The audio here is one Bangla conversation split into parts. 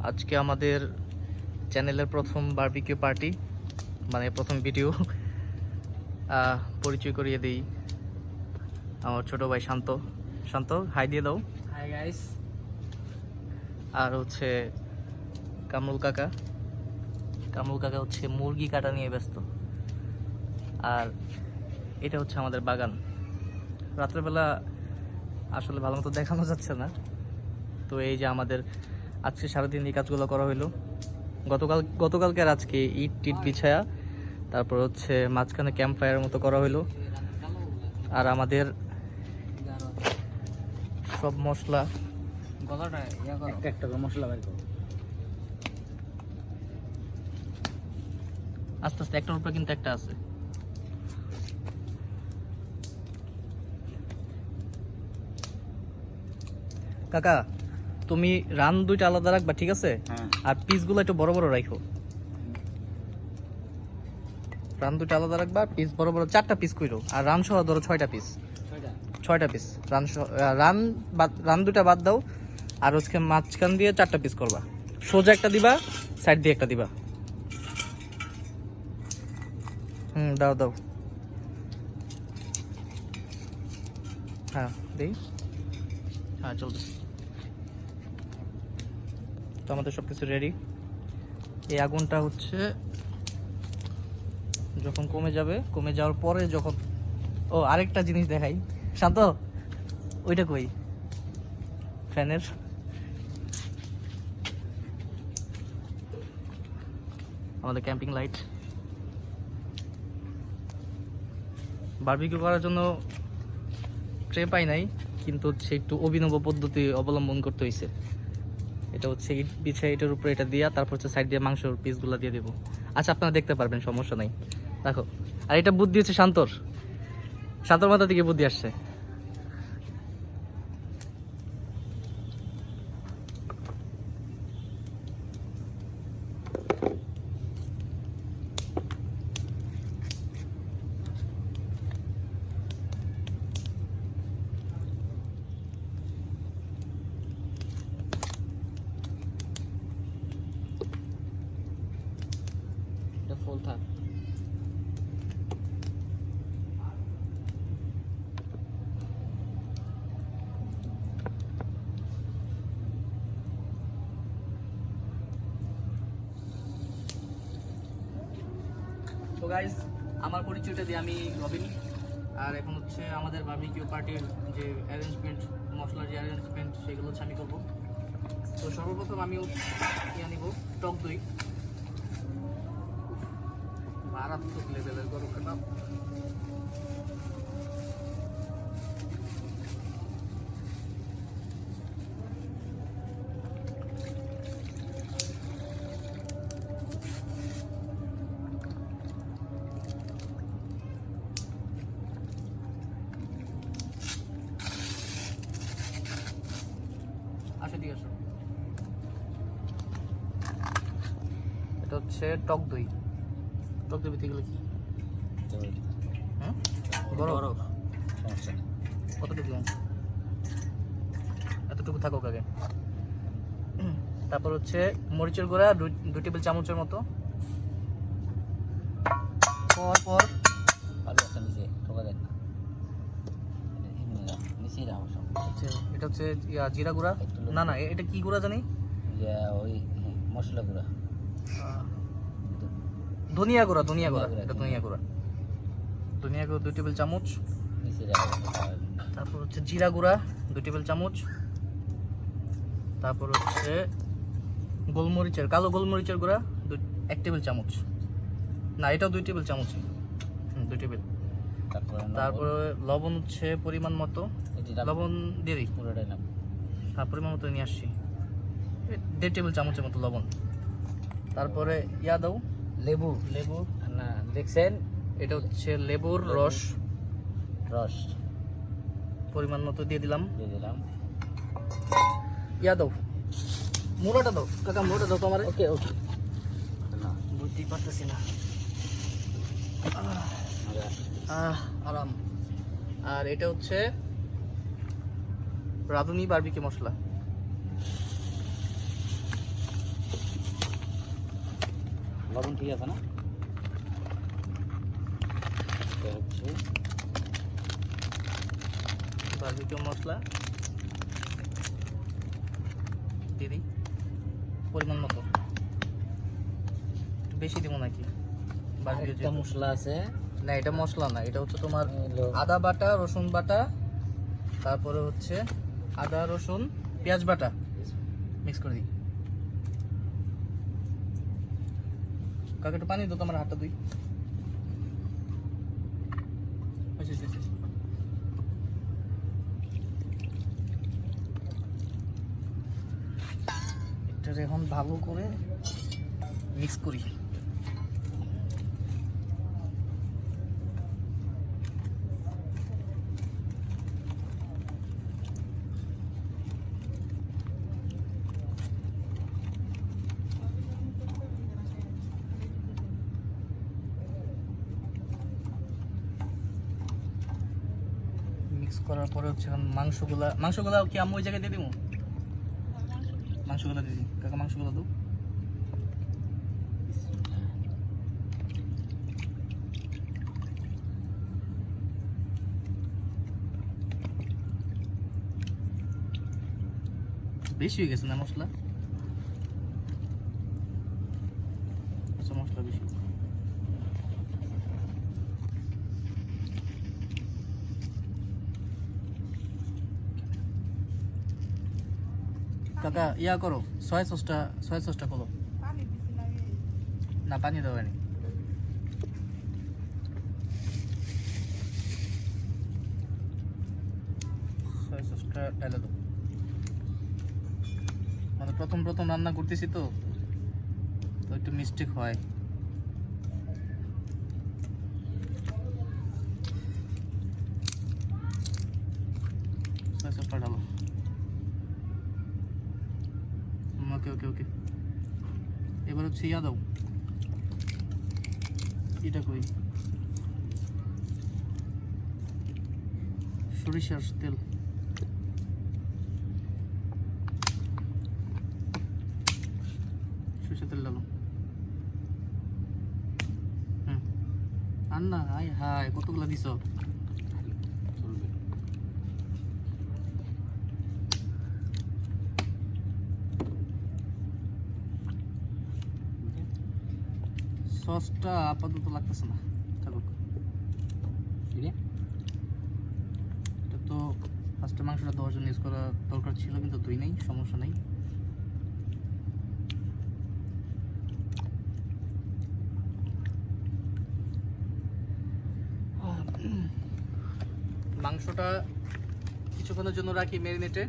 আজকে আমাদের চ্যানেলের প্রথম বারবিকিউ পার্টি, মানে প্রথম ভিডিও। পরিচয় করিয়ে দিই, আমার ছোট ভাই শান্ত। শান্ত, হাই দিয়ে দাও। Hi guys. আর হচ্ছে কামরুল কাকা। কামরুল কাকা হচ্ছে মুরগি কাটা নিয়ে ব্যস্ত। আর এটা হচ্ছে আমাদের বাগান। রাত্রেবেলা আসলে ভালো মতো দেখানো যাচ্ছে না, তো এই যে আমাদের আজকে সারাদিন এই কাজগুলো করা হইলো। গতকালকে আর আজকে ইট টিট বিছায়া, তারপর হচ্ছে মাঝখানে ক্যাম্প ফায়ারের মতো করা হইলো। আর আমাদের সব মশলা একটা করে মশলা বের করো। আস্তে আস্তে একটার উপরে কিন্তু একটা আছে। কাকা, তুমি রান দুইটা আলাদা রাখবা, ঠিক আছে? আর পিসগুলো একটু বড় বড় রাখো। রান দুইটা আলাদা রাখবা, পিস বড় বড় 4টা পিস কইরো। আর রান সহ ধরো 6টা পিস। 6টা পিস রান দুটা বাদ দাও। আর হচ্ছে মাঝখান দিয়ে 4টা পিস করবা। সোজা একটা দিবা, সাইড দিয়ে একটা দিবা। দাও দাও। হ্যাঁ দেই। হ্যাঁ চলতেছে। তো আমাদের সব কিছু রেডি। এই আগুনটা হচ্ছে যখন কমে যাবে, কমে যাওয়ার পরে যখন আরেকটা জিনিস দেখাই। শান্ত, ওইটা কই ফ্যানের? আমাদের ক্যাম্পিং লাইট। বারবিকিউ করার জন্য ট্রে পাই নাই, কিন্তু হচ্ছে একটু অভিনব পদ্ধতি অবলম্বন করতে হয়েছে। এটা হচ্ছে ইট বিছাই, এটার উপরে এটা দিয়া, তারপর হচ্ছে সাইড দিয়ে মাংসর পিসগুলো দিয়ে দেবো। আচ্ছা, আপনারা দেখতে পারবেন, সমস্যা নাই। দেখো, আর এটা বুদ্ধি হচ্ছে শান্তর মাথা থেকে বুদ্ধি আসছে। ফুল থাক। তো গাইস, আমার পরিচয়টা দিয়ে আমি রবিন। আর এখন হচ্ছে আমাদের বারবিকিউ পার্টির যে অ্যারেঞ্জমেন্ট, মশলার যে অ্যারেঞ্জমেন্ট, সেগুলো হচ্ছে আমি করবো। তো সর্বপ্রথম আমি নিব টক দই। মারাত্মক লেভেলের গরম খেলা। আসো দিয়ে আসো। এটা হচ্ছে টক দই। টক দই ভিতরে গেলে কি? বরফ। সমস্যা নেই। কতটুকু? এতটুকু থাকুক আগে। তারপর হচ্ছে মরিচের গুঁড়া 2 টেবিল চামচের মতো। পর এটা হচ্ছে জিরা গুঁড়া। না, এটা কি গুঁড়া জানি? ওই মশলা গুঁড়া, ধনিয়া গুঁড়া। এটা ধনিয়া গুঁড়া 2 টেবিল চামচ। তারপর হচ্ছে জিরা গুঁড়া 2 টেবিল চামচ। তারপর হচ্ছে কালো গোলমরিচের গুঁড়া 1 টেবিল চামচ। না, এটাও 2 টেবিল চামচ। 2 টেবিল। তারপরে লবণ হচ্ছে পরিমাণ মতো। লবণ দিয়ে দিই পুরোটাই না? হ্যাঁ, পরিমাণ মতো নিয়ে আসছি। 1.5 টেবিল চামচের মতো লবণ। তারপরে দাও লেবু। না, দেখছেন, এটা হচ্ছে লেবুর রস পরিমাণ মতো দিয়ে দিলাম। দাও মুড়াটা দাও কাকা, মুড়াটা দাও তোমার। ওকে। না, বুঝতেই পারতেছি না। আরাম। আর এটা হচ্ছে রাঁধুনি বারবিকিউ মশলা। লবণ ঠিক আছে না? এটা হচ্ছে বারবিকিউ মশলা দিয়ে দিই পরিমাণ মতো, একটু বেশি দিব নাকি? বারবিকিউ আরেকটা মশলা আছে, না এটা মশলা না, এটা হচ্ছে তোমার হলো আদা বাটা, রসুন বাটা, তারপরে হচ্ছে আদা রসুন পেঁয়াজ বাটা মিক্স করে দিই। কাকে একটু পানি দাও, তোমার হাতটা দুই। এটা এখন ভালো করে মিক্স করি। মিক্স করার পরে হচ্ছে এখন মাংসগুলা কি আম্মু ওই জায়গায় দিয়ে দিব? মাংসগুলো দিয়ে দিই, কাকা মাংসগুলো দাও। বেশি হয়ে গেছে না মশলা? আচ্ছা মশলা বেশি। কাকা ইয়া করো, সয়া সসটা করো। না পানি দেওয়া হয়নি। সয়া সসটা ঢেলে দাও। মানে প্রথম রান্না করতেছি তো একটু মিস্টেক হয়। সয়া সসটা ঢালো। ওকে ওকে ওকে, এবার হচ্ছে ইয়া দাও, এটা কই, সরিষার তেল। সরিষার তেল ডালো। আর না, হাই হাই কতগুলো দিছ? সসটা আপাতত লাগতেছে না, থাকুক। এটা তো ফার্স্টে মাংসটা ধোয়ার জন্য ইউজ করা দরকার ছিল, কিন্তু ধুই নেই, সমস্যা নেই। মাংসটা কিছুক্ষণের জন্য রাখি ম্যারিনেটে,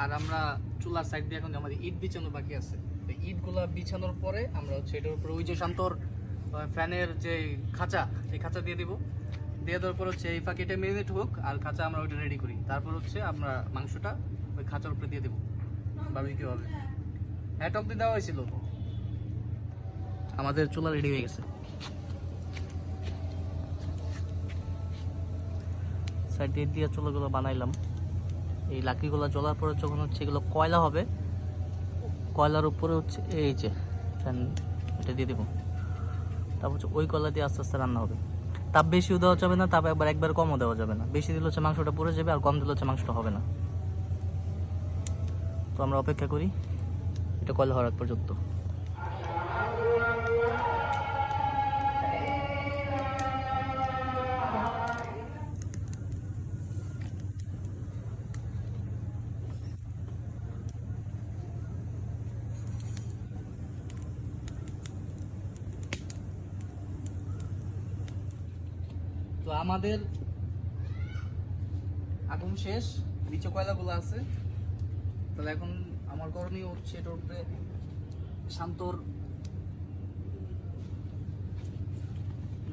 আর আমরা চুলার সাইড দিয়ে এখন আমাদের ইট বিছানো বাকি আছে। ইটগুলা বিছানোর পরে আমরা হচ্ছে এটার উপরে ওই যে শান্তর ফ্যানের যে খাঁচা, এই খাঁচা দিয়ে দিব। দিয়ে দেওয়ার পর হচ্ছে এই ফাঁকিটা ম্যারিনেট হোক, আর খাঁচা আমরা ওইটা রেডি করি। তারপর হচ্ছে আমরা মাংসটা ওই খাঁচার উপরে দিয়ে দেবো, বারবিকিউ হবে। হ্যাঁ টক দিয়ে দেওয়া হয়েছিল। আমাদের চুলা রেডি হয়ে গেছে। সাইড দিয়ে চুলাগুলো বানাইলাম। এই লাকড়িগুলো জ্বলার পরে যখন হচ্ছে এগুলো কয়লা হবে, কয়লার উপরে হচ্ছে এই যে ফ্যান, এটা দিয়ে দেবো। তারপর হচ্ছে ওই কয়লা দিয়ে আস্তে আস্তে রান্না হবে। তাপ বেশিও দেওয়া যাবে না, তাপ একবার কমও দেওয়া যাবে না। বেশি দিলে হচ্ছে মাংসটা পুড়ে যাবে, আর কম দিলে হচ্ছে মাংসটা হবে না। তো আমরা অপেক্ষা করি এটা কয়লা হওয়ার আগ পর্যন্ত। তো আমাদের আগুন শেষ, নিচে কয়লাগুলো আছে। তাহলে এখন আমার করণীয় হচ্ছে এটার উপরে শান্তর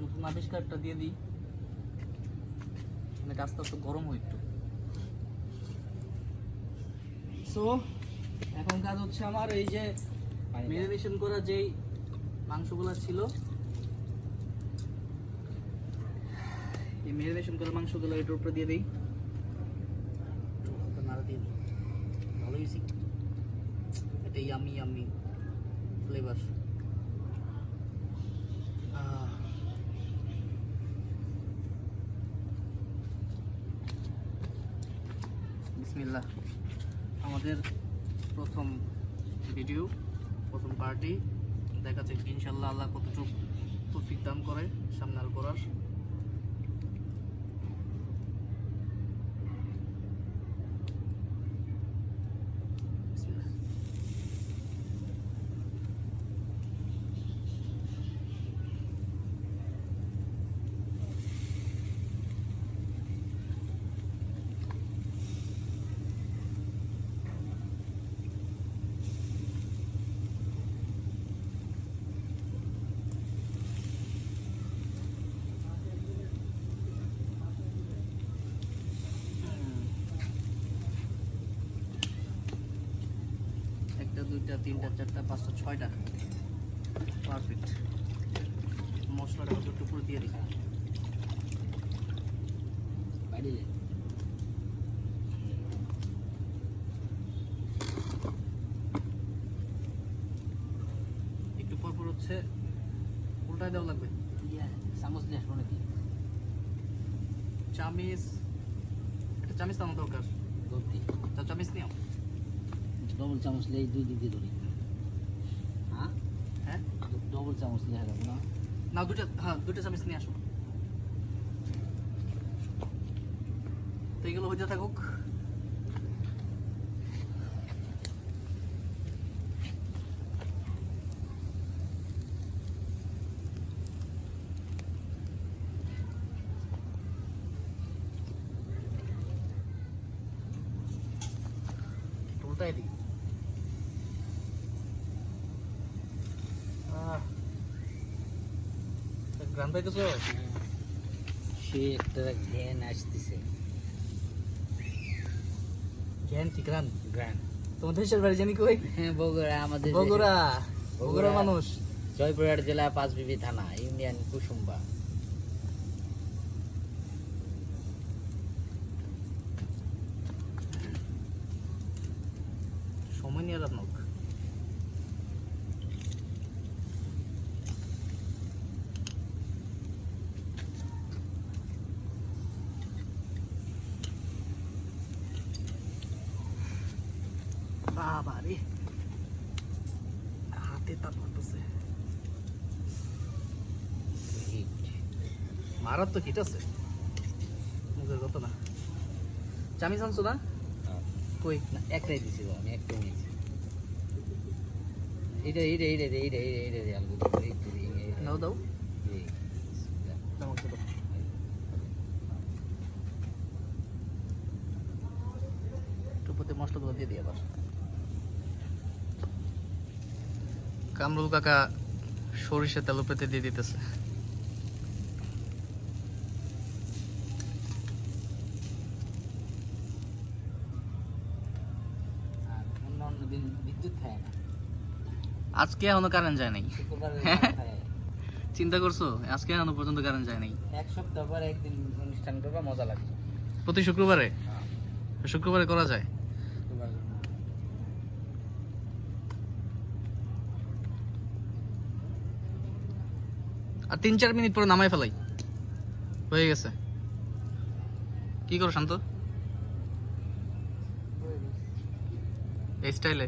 নতুন আবিষ্কারটা দিয়ে দিই, মানে আস্তে আস্তে গরম হয় একটু। সো এখন কাজ হচ্ছে আমার এই যে ম্যারিনেশন করা যেই মাংসগুলো ছিল, এই ম্যারিনেশন করা মাংসগুলো এটার উপরে দিয়ে দিই। নাড়া দিয়ে দিই, ভালো হয়েছি। এটা ইয়ামি ইয়ামি ফ্লেভার। বিসমিল্লাহ। আমাদের প্রথম ভিডিও, প্রথম পার্টি, দেখা যাক ইনশাল্লাহ আল্লাহ কতটুকু তৌফিক দান করে সামনে আর করার। বিসমিল্লাহ। একটা, দুইটা, তিনটা, চারটা, পাঁচটা, ছয়টা, পারফেক্ট। মশলাটা একটু পুরো দিয়ে দিই। বাইরে একটু পর পর হচ্ছে উল্টায় দেওয়া লাগবে। চামচ নিয়ে আসবো নাকি? চামিচ, একটা চামিচ তো আমার দরকার। ধরতি তা চামিচ নিও। ডবল চামচ নিয়ে দুই দিক দিয়ে ধরি। হ্যাঁ হ্যাঁ, ডবল চামচ নিয়ে আসবো না? না দুটা, হ্যাঁ দুটা চামিচ নিয়ে আসো। তো এগুলো হয়ে থাকুক। উল্টাই দিই। গ্রাম পাইতেছো? সে একটা ঘ্যান আসতেছে। জ্ঞান কি গ্রাম? গ্র্যান্ড তোমার দেশের বাড়ি জানি কই? হ্যাঁ, বগুড়া। আমাদের বগুড়া। বগুড়া বগুড়া মানুষ। জয়পুরহাট জেলা পাঁচবিবি থানা, ইউনিয়ন কুসুম্বা। সময় নিয়ে রাত নোক। বাবা রে, হাতে তাপ করতেছে। মারার তো হিট আছে, মুখের কথা না। চামিচ আনছো না? কই? না, একটাই দিছি গো, আমি একটাই নিয়েছি। এইটা আলু নাও দাও, আমাকে দাও। একটু প্রতি মশলাগুলো দিয়ে দিই আবার। কামরুল কাকা সরিষা তেল পেতে দিয়ে দিতেছে। আর অন্য দিন বিদ্যুৎ খায় না, আজকে এখনো কারেন্ট যায় নাই। শুক্রবারে খায়। চিন্তা করছো? আজকে এখনো পর্যন্ত কারেন্ট যায় নাই। এক সপ্তাহ পর একদিন অনুষ্ঠান করবা, মজা লাগবে। প্রতি শুক্রবারে? শুক্রবারে করা যায়। শুক্রবার আর 3-4 মিনিট পরে নামাই ফেলাই, হয়ে গেছে। কি করো শান্ত? এই স্টাইলে?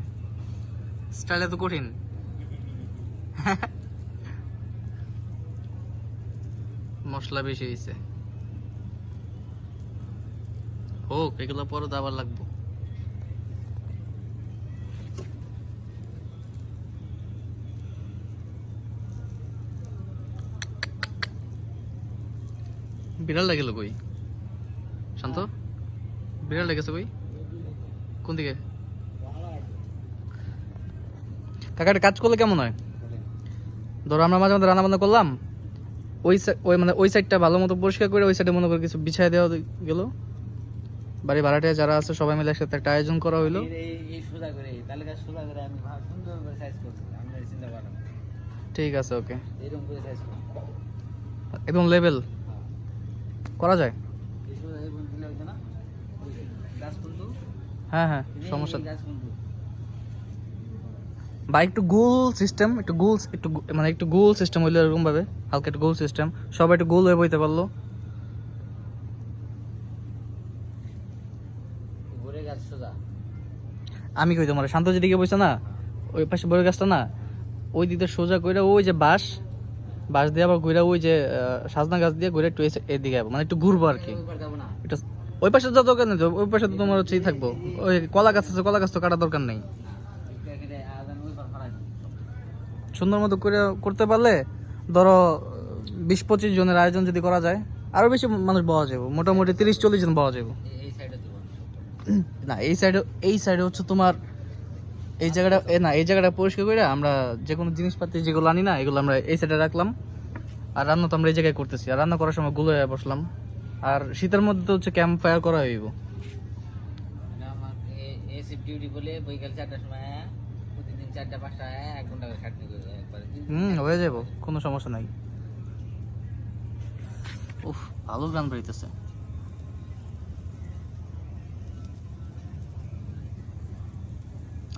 স্টাইলে তো কঠিন। মশলা বেশি হয়েছে। হোক, এগুলো পরে তো আবার লাগবো। বিড়াল লাগেল কই? শান্ত, বিড়াল লেগেছে কই? কোন দিকে? কাকা একটা কাজ করলে কেমন হয়? ধরো আমরা মাঝে মাঝে রান্না বান্না করলাম, ওই মানে ওই সাইডটা ভালো মতো পরিষ্কার করে ওই সাইডে মনে করে কিছু বিছাই দেওয়া গেল। বাড়ি ভাড়াটিয়া যারা আছে সবাই মিলে একসাথে একটা আয়োজন করা হইলো। এই সোজা করে তালিকা সোজা করে আমি সুন্দর করে সাইজ করছি, আমি চিন্তা করলাম। ঠিক আছে, ওকে, এরকম করে সাইজ করছি, একদম লেভেল করা যায়। এই সোজা এরকম দিলে হইতো না? গাছ কিন্তু হ্যাঁ হ্যাঁ, সমস্যা নেই। গাছ কিন্তু বা একটু গোল সিস্টেম, একটু গোল, মানে একটু গোল সিস্টেম হইলো এরকম ভাবে, হালকা একটু গোল সিস্টেম, সবাই একটু গোল হয়ে বইতে পারলো। ঘুরে গাছ আমি কই তোমার শান্ত যেদিকে বসে না, ওই পাশে বড় গাছটা না, ওই দিকে সোজা কইরা ওই যে বাঁশ দিয়ে আবার ঘুরে ওই যে সাজনা গাছ দিয়ে ঘুরে একটু এদিকে যাবো, মানে একটু ঘুরবো আর কি। ওইবার যাবো না। এটা ওই পাশে যা দরকার নেই তো, ওই পাশে তো তোমার হচ্ছেই থাকবো। ওই কলা গাছ আছে, কলা গাছ তো কাটার দরকার নেই। এখানে আজান ওইবার ফারাই দিই। সুন্দর মতো করে করতে পারলে ধরো 20-25 জনের আয়োজন যদি করা যায়, আরো বেশি মানুষ পাওয়া যাবে, মোটামুটি 30-40 জন পাওয়া যাবে। এই সাইডে দিব না এই সাইডে হচ্ছে তোমার এই জায়গাটা না, এই জায়গাটা পরিষ্কার করে আমরা যে কোনো জিনিসপাতি যেগুলো আনি না, এগুলো আমরা এই সাইডে রাখলাম। আর রান্না তো আমরা এই জায়গায় করতেছি, আর রান্না করার সময় গুলো হয়ে বসলাম। আর শীতের মধ্যে তো হচ্ছে ক্যাম্প ফায়ার করা হইব। আমার এসিপ ডিউটি বলে বৈকাল 4টার সময় প্রতিদিন 4টা-5টা 1 ঘন্টা করে খাটনি করে একবারে হয়ে যাবো, কোনো সমস্যা নাই। উফ, ভালো গান বেরিতেছে।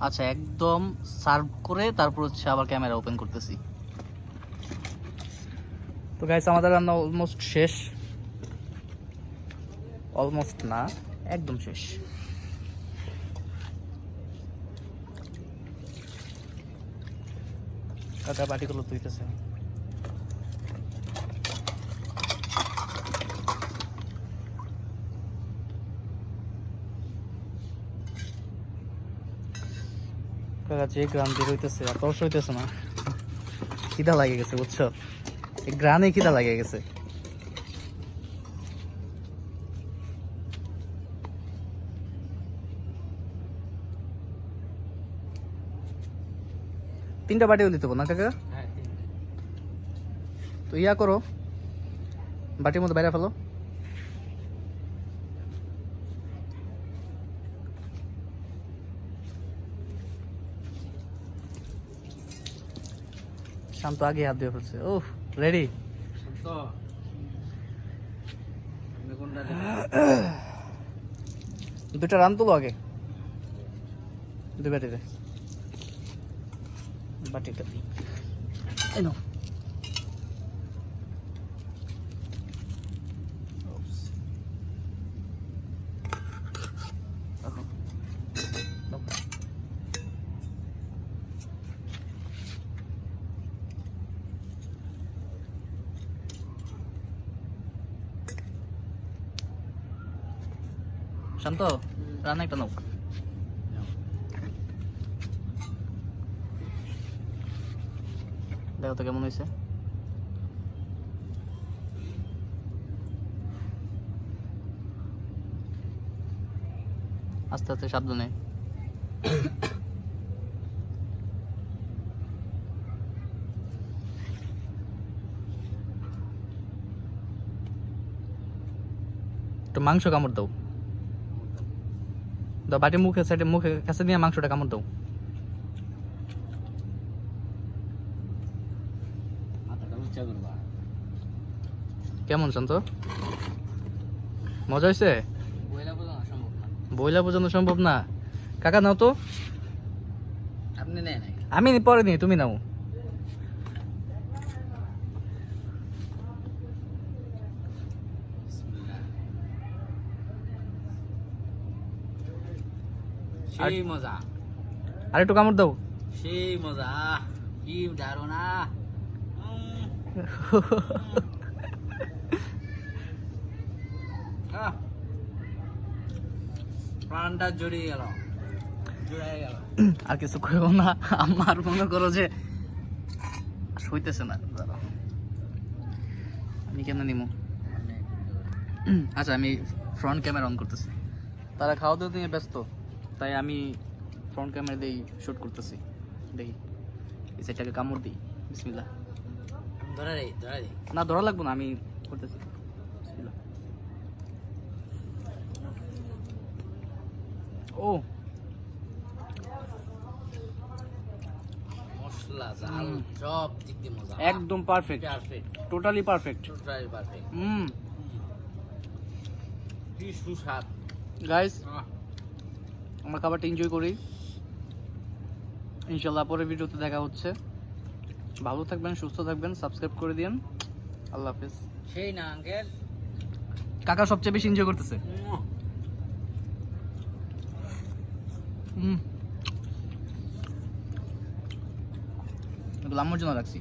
আচ্ছা, একদম সার্ভ করে তারপর হচ্ছে আবার ক্যামেরা ওপেন করতেছি। তো গাইস, আমাদের রান্না অলমোস্ট শেষ। অলমোস্ট না, একদম শেষ। কাকা বাটিগুলো তুইতেছে। কাকা যে গ্রাম বের হইতেছে আর তর্স হইতেছে না, খিদা লাগে গেছে বুঝছো, এই গ্রামে খিদা লাগে গেছে। তিনটা বাটিও দিতে না কাকা? হ্যাঁ তো ইয়া করো, বাটির মধ্যে বাইরে ফেলো। শান্ত আগে হাত দিয়ে ফেলছে। ওহ, রেডি। তো আমি কোনটা দুটা রান তুলো আগে, দুই বাটিতে। বাটিটা দিই, এই নাও। রাখো। নাও। শান্ত, রান্না একটা নাও। দেখো তো কেমন হয়েছে। আস্তে আস্তে সাবধানে। একটু মাংস কামড় দাও, দাও বাটি মুখে সাইডে, মুখে কাছে নিয়ে মাংসটা কামড় দাও। মাথাটা উঁচা করবা। কেমন শান্ত, মজা হয়েছে? বইলা বোঝানো সম্ভব না। বইলা বোঝানো সম্ভব না। কাকা নাও তো। আপনি নেন নাই। আমি পরে নিই, তুমি নাও। সেই মজা, আর একটু কামড় দাও। সেই মজা, কি দারুণা। প্রাণটা জড়িয়ে গেল, জড়িয়ে গেল। আর কিছু করবো না, আমার মনে করো যে সইতেছে না। দাঁড়াও, আমি কেন নিমু। আচ্ছা, আমি ফ্রন্ট ক্যামেরা অন করতেছি। তারা খাওয়া দাওয়া নিয়ে ব্যস্ত, তাই আমি ফ্রন্ট ক্যামেরা দিয়েই শুট করতেছি। দেখি এই সাইডটাকে কামড় দিই। বিসমিল্লাহ। ধরা রে, ধরা রে। না, ধরা লাগবো না, আমি করতেছি। বিসমিল্লাহ। ও, মশলা জাল সব দিক দিয়ে মজা, একদম perfect, perfect, totally perfect. Totally perfect. কি সুস্বাদ। গাইস, আমরা খাবারটা এনজয় করি। ইনশাল্লাহ পরের ভিডিওতে দেখা হচ্ছে। ভালো থাকবেন, সুস্থ থাকবেন, সাবস্ক্রাইব করে দিন। আল্লাহ হাফেজ। সেই না আঙ্কেল। কাকা সবচেয়ে বেশি এনজয় করতেছে। আম্মুর জন্য রাখছি।